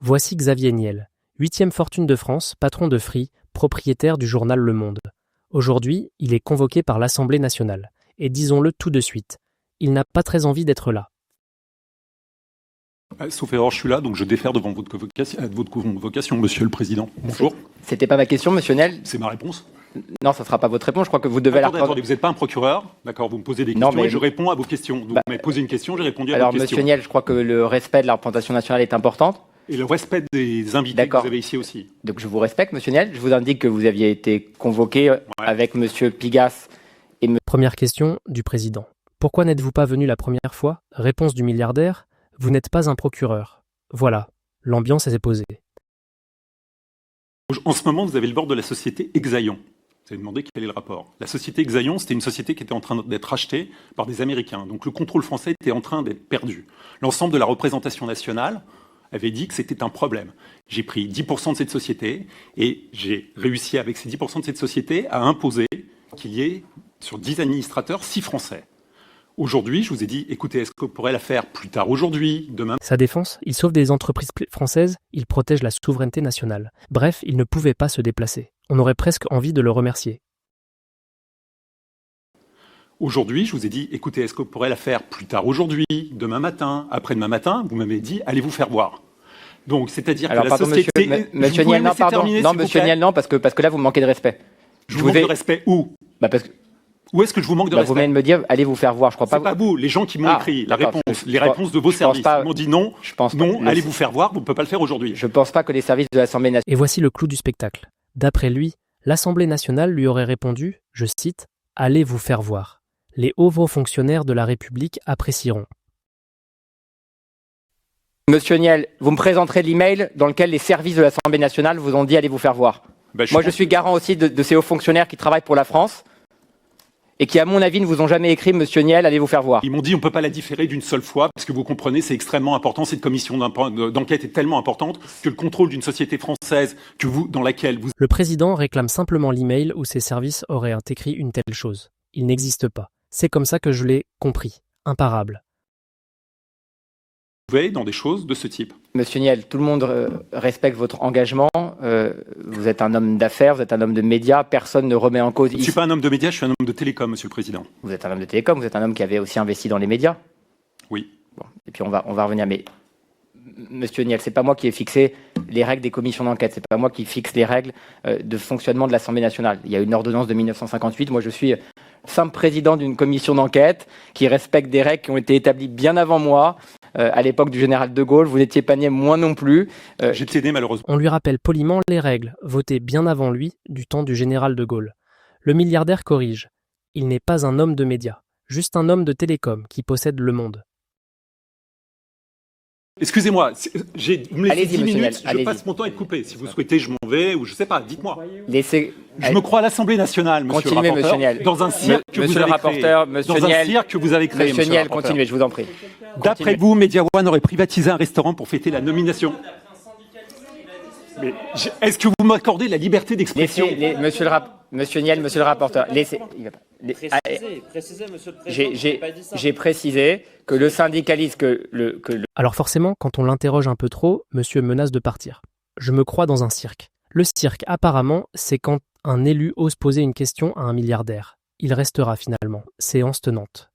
Voici Xavier Niel, 8e fortune de France, patron de Free, propriétaire du journal Le Monde. Aujourd'hui, il est convoqué par l'Assemblée nationale. Et disons-le tout de suite, il n'a pas très envie d'être là. Sauf erreur, je suis là, donc je défère devant votre convocation, Monsieur le Président. Bonjour. C'était pas ma question, Monsieur Niel. C'est ma réponse. Non, ça ne sera pas votre réponse. Je crois que vous devez Attendez, vous n'êtes pas un procureur, d'accord? Vous me posez des questions et je réponds à vos questions. Donc, vous m'avez posé une question, j'ai répondu à vos questions. Alors, Monsieur Niel, je crois que le respect de la représentation nationale est important. Et le respect des invités que vous avez ici aussi. Donc, je vous respecte, Monsieur Niel. Je vous indique que vous aviez été convoqué avec Monsieur Pigas et Première question du Président. Pourquoi n'êtes-vous pas venu la première fois? Réponse du milliardaire. Vous n'êtes pas un procureur. Voilà, l'ambiance s'est posée. En ce moment, vous avez le bord de la société Exaion. Vous avez demandé quel est le rapport. La société Exaion, c'était une société qui était en train d'être rachetée par des Américains. Donc le contrôle français était en train d'être perdu. L'ensemble de la représentation nationale avait dit que c'était un problème. J'ai pris 10% de cette société et j'ai réussi avec ces 10% de cette société à imposer qu'il y ait sur 10 administrateurs 6 Français. Aujourd'hui, je vous ai dit, écoutez, est-ce qu'on pourrait la faire plus tard aujourd'hui, demain? Sa défense, il sauve des entreprises françaises, il protège la souveraineté nationale. Bref, il ne pouvait pas se déplacer. On aurait presque envie de le remercier. Aujourd'hui, je vous ai dit, écoutez, est-ce qu'on pourrait la faire plus tard aujourd'hui, demain matin, après-demain matin? Vous m'avez dit, allez vous faire voir. Donc, c'est-à-dire que la société... Monsieur Niel, non, pardon. Non, Monsieur Niel, non, parce que là, vous me manquez de respect. Je vous manque de respect où? Parce que... Où est-ce que je vous manque de respect? Vous venez de me dire, allez vous faire voir. Je crois pas. C'est pas vous, les gens qui m'ont écrit les réponses de vos services. Ils m'ont dit non, allez vous faire voir, vous ne pouvez pas le faire aujourd'hui. Je ne pense pas que les services de l'Assemblée nationale... Et voici le clou du spectacle. D'après lui, l'Assemblée nationale lui aurait répondu, je cite, « Allez vous faire voir. Les hauts fonctionnaires de la République apprécieront. » Monsieur Niel, vous me présenterez l'email dans lequel les services de l'Assemblée nationale vous ont dit « Allez vous faire voir ». Moi, je suis garant aussi de ces hauts fonctionnaires qui travaillent pour la France. Et qui, à mon avis, ne vous ont jamais écrit « Monsieur Niel, allez vous faire voir ». Ils m'ont dit on ne peut pas la différer d'une seule fois, parce que vous comprenez, c'est extrêmement important. Cette commission d'enquête est tellement importante que le contrôle d'une société française dans laquelle vous... Le président réclame simplement l'email où ses services auraient écrit une telle chose. Il n'existe pas. C'est comme ça que je l'ai compris. Imparable. Vous voyez dans des choses de ce type. Monsieur Niel, tout le monde respecte votre engagement. Vous êtes un homme d'affaires, vous êtes un homme de médias. Personne ne remet en cause... Je ne suis pas un homme de médias, je suis un homme de télécom, Monsieur le Président. Vous êtes un homme de télécom, vous êtes un homme qui avait aussi investi dans les médias. Oui. Bon, et puis on va revenir. Mais Monsieur Niel, c'est pas moi qui ai fixé les règles des commissions d'enquête. C'est pas moi qui fixe les règles de fonctionnement de l'Assemblée nationale. Il y a une ordonnance de 1958. Moi, je suis simple président d'une commission d'enquête qui respecte des règles qui ont été établies bien avant moi. À l'époque du général de Gaulle, vous n'étiez pas né, moi non plus. J'étais né malheureusement. On lui rappelle poliment les règles, votées bien avant lui, du temps du général de Gaulle. Le milliardaire corrige. Il n'est pas un homme de médias, juste un homme de télécom qui possède Le Monde. Excusez-moi, vous me laissez 10 minutes, Niel, je passe mon temps à être coupé. Si vous souhaitez, je m'en vais, ou je sais pas, dites-moi. Je me crois à l'Assemblée nationale, monsieur le rapporteur, monsieur Niel. Dans un cirque que vous avez créé. Dans un cirque que vous avez créé, monsieur Niel, continuez, je vous en prie. D'après vous, Media One aurait privatisé un restaurant pour fêter la nomination. Mais est-ce que vous m'accordez la liberté d'expression? Monsieur Niel, monsieur le rapporteur, Précisez, monsieur le Président. J'ai précisé que le syndicalisme... Alors forcément, quand on l'interroge un peu trop, monsieur menace de partir. Je me crois dans un cirque. Le cirque, apparemment, c'est quand un élu ose poser une question à un milliardaire. Il restera finalement. Séance tenante.